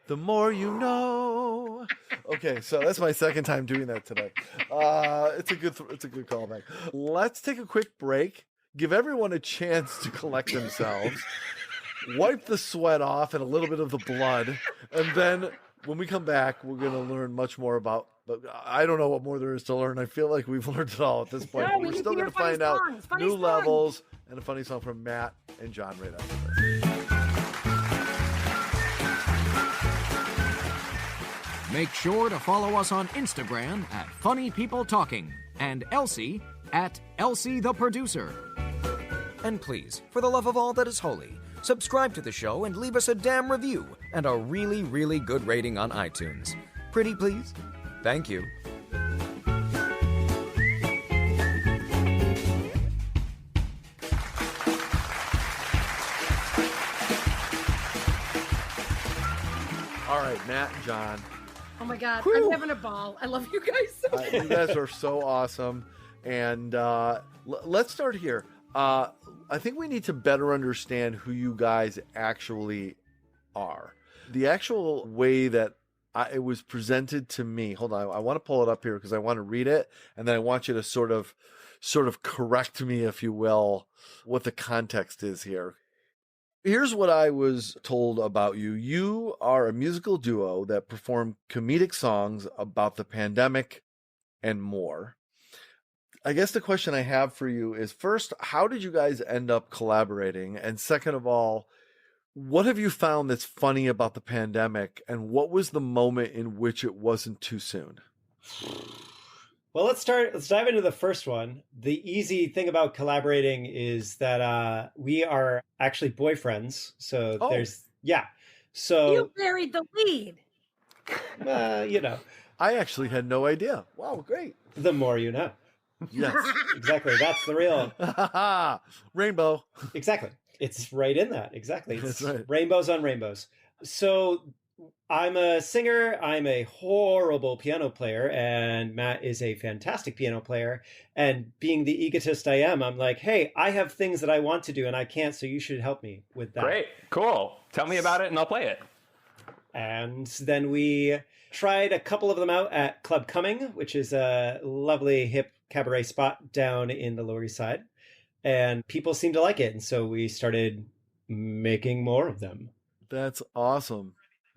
The more you know. Okay, so that's my second time doing that today. It's a good callback. Let's take a quick break. Give everyone a chance to collect themselves. Wipe the sweat off and a little bit of the blood, and then when we come back, we're going to learn much more about. But I don't know what more there is to learn. I feel like we've learned it all at this point. No, we're still going to find out new levels and a funny song from Matt and John right after this. Make sure to follow us on Instagram at Funny People Talking and Elsie at Elsie the Producer. And please, for the love of all that is holy, subscribe to the show and leave us a damn review and a really, really good rating on iTunes. Pretty please? Thank you. All right, Matt and John. Oh my God, I'm having a ball. I love you guys so much. You guys are so awesome. And let's start here. I think we need to better understand who you guys actually are. The actual way that it was presented to me. Hold on, I want to pull it up here because I want to read it, and then I want you to sort of correct me, if you will, what the context is here. Here's what I was told about you. You are a musical duo that perform comedic songs about the pandemic and more. I guess the question I have for you is, first, how did you guys end up collaborating? And second of all, what have you found that's funny about the pandemic, and what was the moment in which it wasn't too soon? Well, let's dive into the first one. The easy thing about collaborating is that we are actually boyfriends. So So you buried the lead. I actually had no idea. Wow, great. The more you know. Yes. Exactly. That's the real. Rainbow. Exactly. It's right in that. Exactly. It's That's right. rainbows on rainbows. So I'm a singer. I'm a horrible piano player, and Matt is a fantastic piano player. And being the egotist I am, I'm like, hey, I have things that I want to do and I can't, so you should help me with that. Great. Cool. Tell me about it and I'll play it. And then we tried a couple of them out at Club Cumming, which is a lovely hip cabaret spot down in the Lower East Side. And people seemed to like it. And so we started making more of them. That's awesome.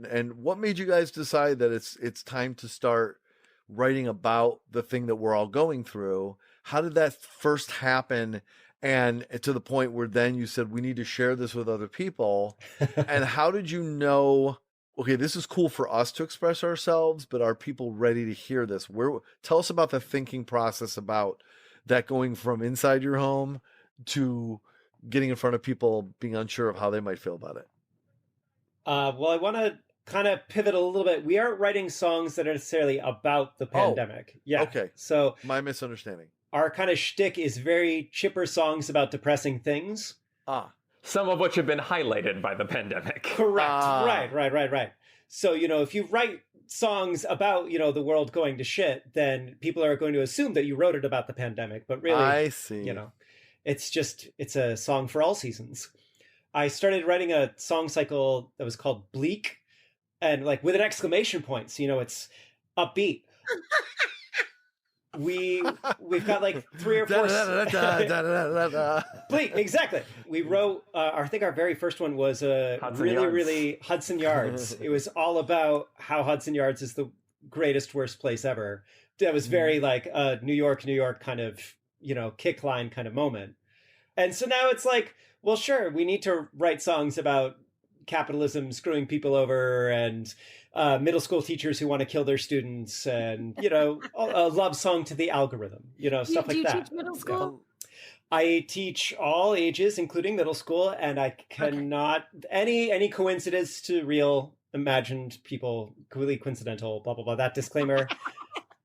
And what made you guys decide that it's time to start writing about the thing that we're all going through? How did that first happen? And to the point where then you said, we need to share this with other people. And how did you know, okay, this is cool for us to express ourselves, but are people ready to hear this? Tell us about the thinking process about that, going from inside your home to getting in front of people, being unsure of how they might feel about it. Well, I want to kind of pivot a little bit. We aren't writing songs that are necessarily about the pandemic. Yeah. Okay. So my misunderstanding. Our kind of shtick is very chipper songs about depressing things. Some of which have been highlighted by the pandemic. Correct. Right. So, if you write songs about, the world going to shit, then people are going to assume that you wrote it about the pandemic. But really, I see. It's a song for all seasons. I started writing a song cycle that was called Bleak, and with an exclamation point. So, it's upbeat. We've got 3 or 4 Bleak, exactly. We wrote I think our very first one was really Hudson Yards. It was all about how Hudson Yards is the greatest worst place ever. That was very New York kind of kick line kind of moment. And so now it's well, sure, we need to write songs about capitalism screwing people over, and middle school teachers who want to kill their students, and a love song to the algorithm, stuff like that. Do you teach middle school? I teach all ages, including middle school, and I cannot any coincidence to real imagined people, completely coincidental, blah blah blah. That disclaimer.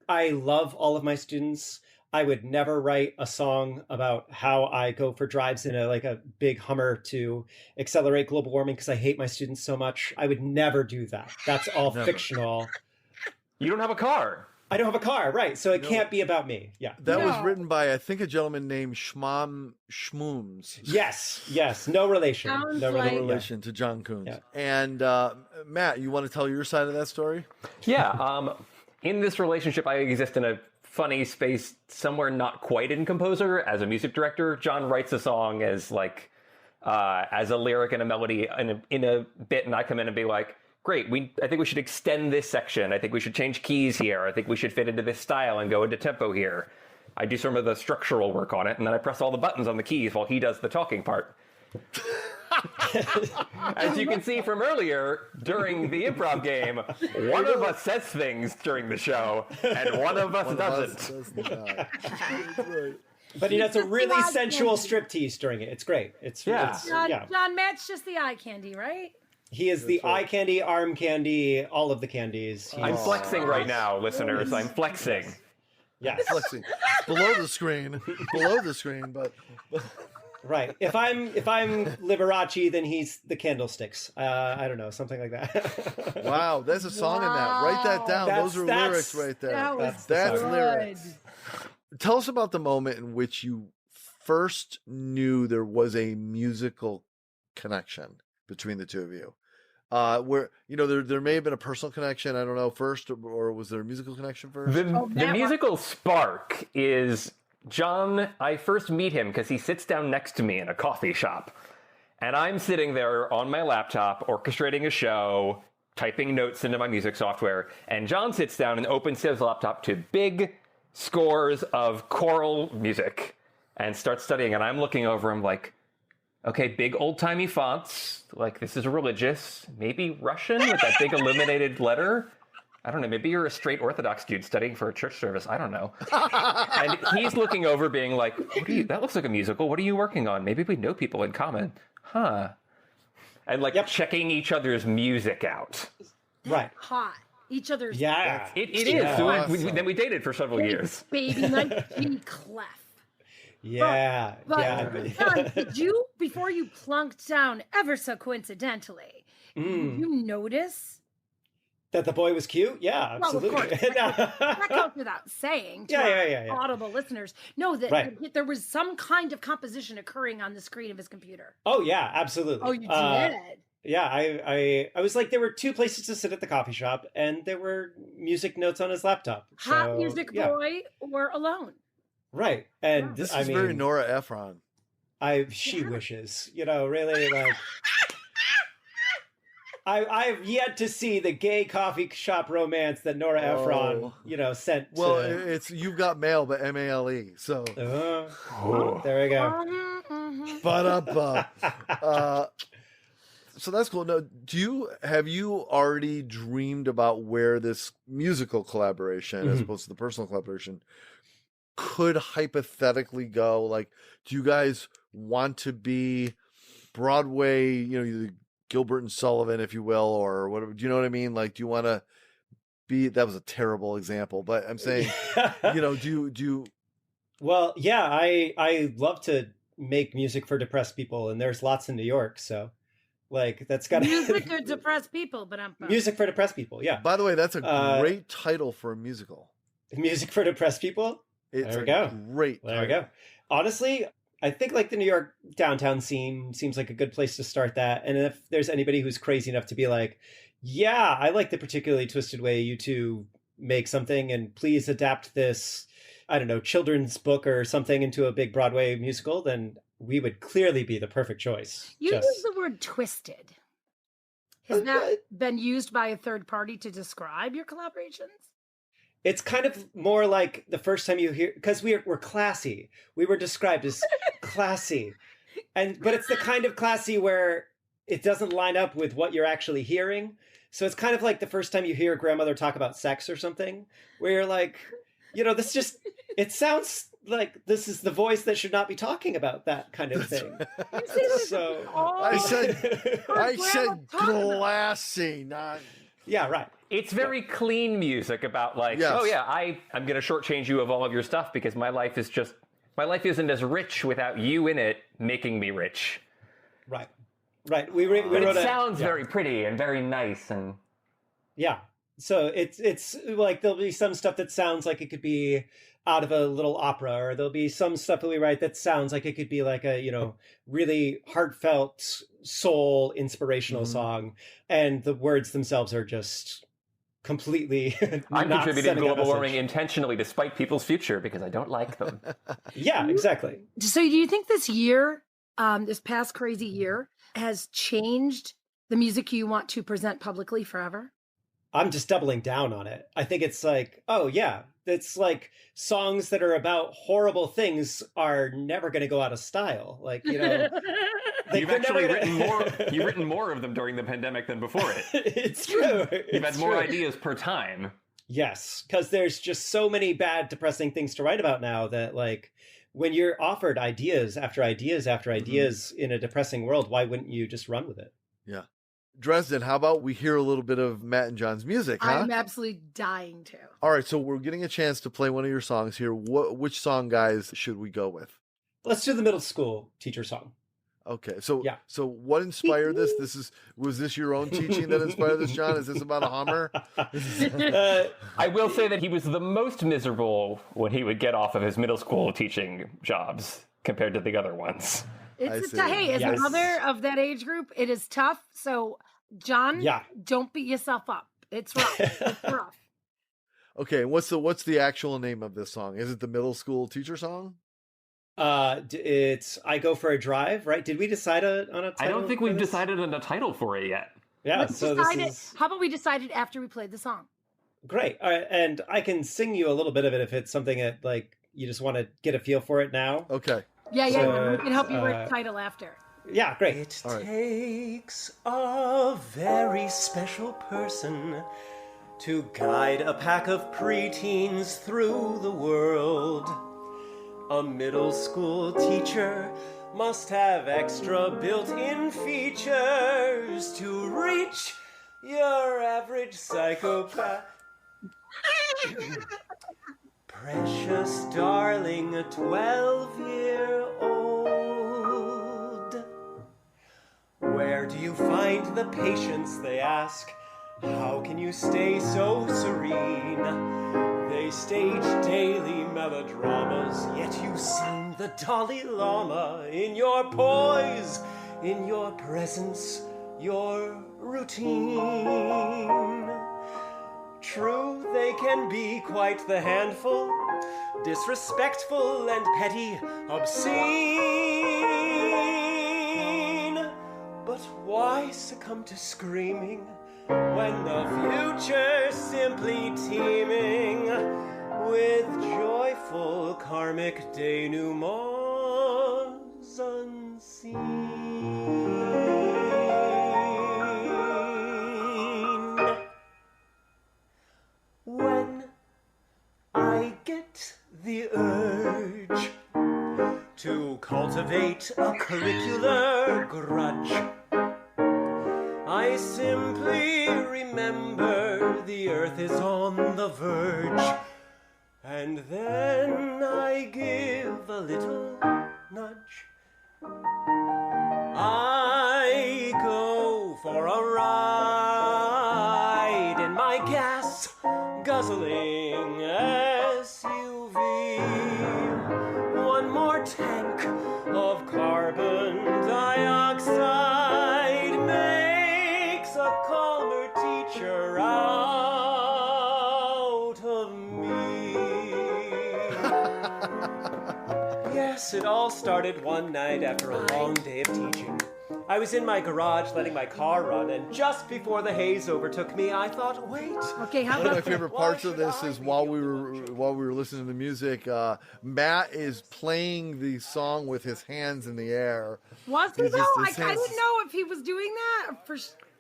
I love all of my students. I would never write a song about how I go for drives in a big Hummer to accelerate global warming because I hate my students so much. I would never do that. That's all fictional. You don't have a car. I don't have a car, right? So it can't be about me. Yeah. That was written by, I think, a gentleman named Schmooms. Yes. No relation. No relation to John Coons. Yeah. And Matt, you want to tell your side of that story? Yeah. In this relationship, I exist in a funny space somewhere not quite in composer. As a music director, John writes a song as a lyric and a melody in a bit, and I come in and be like, great, I think we should extend this section. I think we should change keys here. I think we should fit into this style and go into tempo here. I do some of the structural work on it, and then I press all the buttons on the keys while he does the talking part. As you can see from earlier, during the improv game, one of us says things during the show, and one of us doesn't. But it's a really sensual striptease during it. It's great. John, Matt's just the eye candy, right? He is the eye candy, arm candy, all of the candies. I'm flexing right now, listeners. I'm flexing. Yes. Flexing. Below the screen, but... Right. If I'm Liberace, then he's the candlesticks. I don't know, something like that. Wow, there's a song in that. Write that down. Those are lyrics right there. That's lyrics. Tell us about the moment in which you first knew there was a musical connection between the two of you. Where there may have been a personal connection, I don't know, first, or was there a musical connection first? The musical spark is John. I first meet him because he sits down next to me in a coffee shop, and I'm sitting there on my laptop orchestrating a show, typing notes into my music software, and John sits down and opens his laptop to big scores of choral music and starts studying, and I'm looking over him like, okay, big old-timey fonts, this is religious, maybe Russian with that big illuminated letter. I don't know, maybe you're a straight Orthodox dude studying for a church service. I don't know. And he's looking over being like, that looks like a musical. What are you working on? Maybe we know people in common. Huh. And checking each other's music out. Right. Hot. each other's It is. awesome. So then we dated for several years. baby night G clef. Yeah. But John, did you, before you plunked down ever so coincidentally, did you notice? That the boy was cute? Yeah, absolutely. Well, of course. That goes without saying to our audible listeners. No, that there was some kind of composition occurring on the screen of his computer. Oh, yeah, absolutely. Oh, you did? Yeah, I was like, there were two places to sit at the coffee shop, and there were music notes on his laptop. Hot music boy or alone. Right. And this is very Nora Ephron. She wishes, really like... I've yet to see the gay coffee shop romance that Nora Ephron, sent. Well, it's You've Got Mail, but M-A-L-E. So there we go. So that's cool. Now, have you already dreamed about where this musical collaboration, as opposed to the personal collaboration, could hypothetically go? Like, do you guys want to be Broadway? Gilbert and Sullivan, if you will, or whatever. Do you know what I mean? Like, do you want to be? That was a terrible example, but I'm saying, do you? Well, yeah, I love to make music for depressed people, and there's lots in New York, so like that's got music for depressed people, but music for depressed people. Yeah. By the way, that's a great title for a musical. Music for depressed people. There we go. Great. There we go. Honestly, I think like the New York downtown scene seems like a good place to start that. And if there's anybody who's crazy enough to be like, yeah, I like the particularly twisted way you two make something, and please adapt this, I don't know, children's book or something into a big Broadway musical, then we would clearly be the perfect choice. You use the word twisted. Has that been used by a third party to describe your collaborations? It's kind of more like the first time you hear, because we're classy. We were described as classy, but it's the kind of classy where it doesn't line up with what you're actually hearing. So it's kind of like the first time you hear a grandmother talk about sex or something, where you're like, it sounds like this is the voice that should not be talking about that kind of thing. So I said classy, not. Yeah, right. It's very clean music about like, oh yeah, I'm going to shortchange you of all of your stuff because my life isn't as rich without you in it making me rich. Right. We wrote it sounds very pretty and very nice and. Yeah. So it's like there'll be some stuff that sounds like it could be out of a little opera, or there'll be some stuff that we write that sounds like it could be like a, really heartfelt soul inspirational song. And the words themselves are just completely I'm contributing to global warming intentionally despite people's future because I don't like them. Yeah, exactly. So do you think this year, this past crazy year, has changed the music you want to present publicly forever? I'm just doubling down on it. I think it's like, oh yeah, it's like songs that are about horrible things are never going to go out of style. Like, You've actually written more of them during the pandemic than before it. It's true. You've had more ideas per time. Yes, because there's just so many bad, depressing things to write about now that, like, when you're offered ideas after ideas after ideas in a depressing world, why wouldn't you just run with it? Yeah. Dresden, how about we hear a little bit of Matt and John's music, huh? I'm absolutely dying to. All right, so we're getting a chance to play one of your songs here. Which song, guys, should we go with? Let's do the middle school teacher song. Okay, so what inspired this? Was this your own teaching that inspired this, John? Is this about a Hummer? I will say that he was the most miserable when he would get off of his middle school teaching jobs compared to the other ones. As a mother of that age group, it is tough. So, John, don't beat yourself up. It's rough. It's rough. Okay, what's the actual name of this song? Is it the middle school teacher song? It's I Go for a Drive, right? Did we decide on a title? I don't think we've decided on a title for it yet. Yeah, How about we decide it after we played the song? Great. All right, and I can sing you a little bit of it if it's something that like you just want to get a feel for it now. Okay. Yeah, we can help you write the title after. Yeah, great. It takes a very special person to guide a pack of preteens through the world. A middle school teacher must have extra built-in features to reach your average psychopath. Precious darling, a 12-year-old. Where do you find the patience, they ask? How can you stay so serene? They stage daily melodramas, yet you seem the Dalai Lama in your poise, in your presence, your routine. True, they can be quite the handful, disrespectful and petty, obscene. But why succumb to screaming when the future's simply teeming with joyful karmic denouements unseen? When I get the urge to cultivate a curricular grudge, I simply remember the earth is on the verge, and then I give a little nudge. I go for a ride in my gas guzzling SUV. One more tank of carbon dioxide makes a calmer teacher out of me. Yes, it all started one night after a long day of teaching. I was in my garage letting my car run, and just before the haze overtook me, I thought, wait. Okay, how One of about my favorite parts of this is while we were listening to the music, Matt is playing the song with his hands in the air. Was he He's though? just- I didn't know if he was doing that.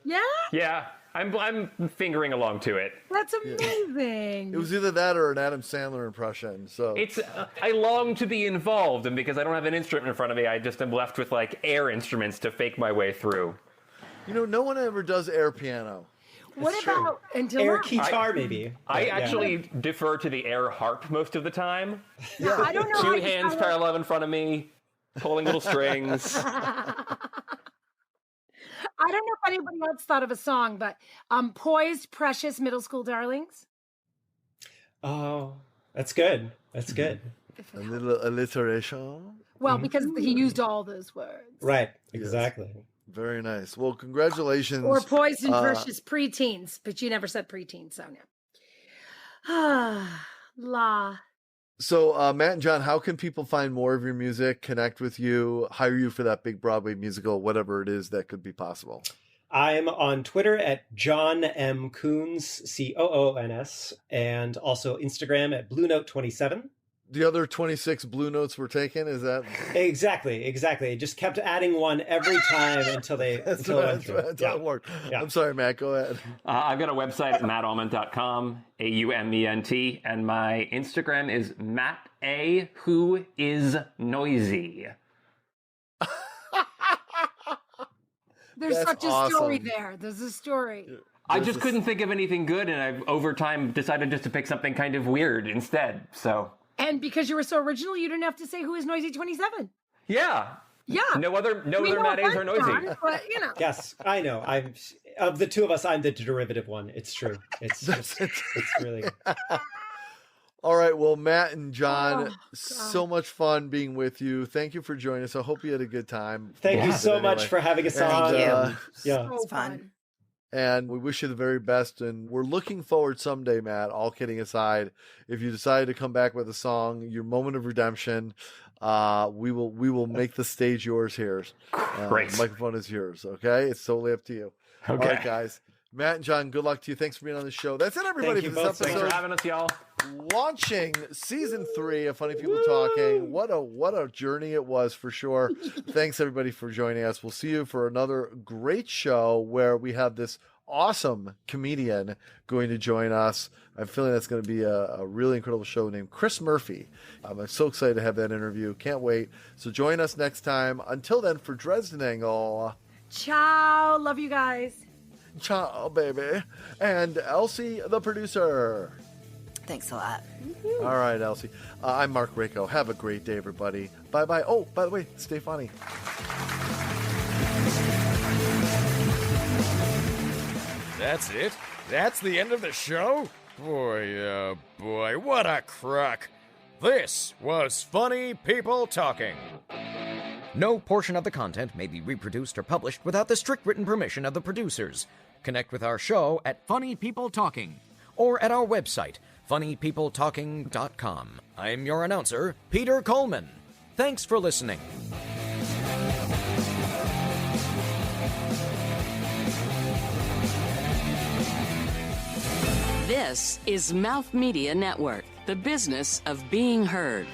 Yeah? Yeah, I'm fingering along to it. That's amazing. It was either that or an Adam Sandler impression. So It's I long to be involved, and because I don't have an instrument in front of me, I just am left with like air instruments to fake my way through. you know, no one ever does air piano. What about until Air now? guitar, maybe. I Yeah. actually defer to the air harp most of the time. Yeah, I don't know. Two how you hands spell it. parallel in front of me, pulling little strings. I don't know if anybody else thought of a song, but Poised, Precious, Middle School Darlings. Oh, that's good. That's good. A little alliteration. Well, because he used all those words. Right. Exactly. Very nice. Well, congratulations. Or Poised and Precious preteens, but you never said preteens, so no. La. So, Matt and John, how can people find more of your music, connect with you, hire you for that big Broadway musical, whatever it is that could be possible? I'm on Twitter at John M. Coons, Coons, and also Instagram at BlueNote27. The other 26 Blue Notes were taken, is that? Exactly. Just kept adding one every time until they That's until it went through. how it worked. Yeah. I'm sorry, Matt, go ahead. I've got a website at mattaument.com, AUMENT, and my Instagram is Matt A. Who is Noisy. There's That's such a story awesome. there. There's a story. I just couldn't think of anything good, and I've over time decided just to pick something kind of weird instead. So And because you were so original, you didn't have to say who is Noisy 27. yeah, Yeah. no other We know Matt A's are offense, noisy. John, but, you know. Yes, I know. I'm of the two of us, I'm the derivative one. It's true. It's just, it's really good. All right, well, Matt and John, Oh, so much fun being with you. Thank you for joining us. I hope you had a good time. Thank you Yeah. so much Anyway. for having us And, on. uh, Yeah. So It's fun. And we wish you the very best. And we're looking forward someday, Matt, all kidding aside, if you decide to come back with a song, your moment of redemption, we will make the stage yours here. Great. The microphone is yours, okay? It's totally up to you. Okay. All right, guys. Matt and John, good luck to you. Thanks for being on the show. That's it, everybody, Thank for you this both so much. Thanks for episode. having us, y'all. Launching season 3 of Funny People Talking. What a journey it was for sure. Thanks everybody for joining us. We'll see you for another great show where we have this awesome comedian going to join us. I'm feeling that's going to be a really incredible show named Chris Murphy. I'm so excited to have that interview. Can't wait. So join us next time. Until then, for Dresden Angle. Ciao. Love you guys. Ciao, baby. And Elsie, the producer. Thanks a lot. All right, Elsie. I'm Mark Rako. Have a great day, everybody. Bye-bye. Oh, by the way, stay funny. That's it? That's the end of the show? Boy, oh boy, what a crock. This was Funny People Talking. No portion of the content may be reproduced or published without the strict written permission of the producers. Connect with our show at Funny People Talking or at our website, funnypeopletalking.com. I'm your announcer, Peter Coleman. Thanks for listening. This is Mouth Media Network, the business of being heard.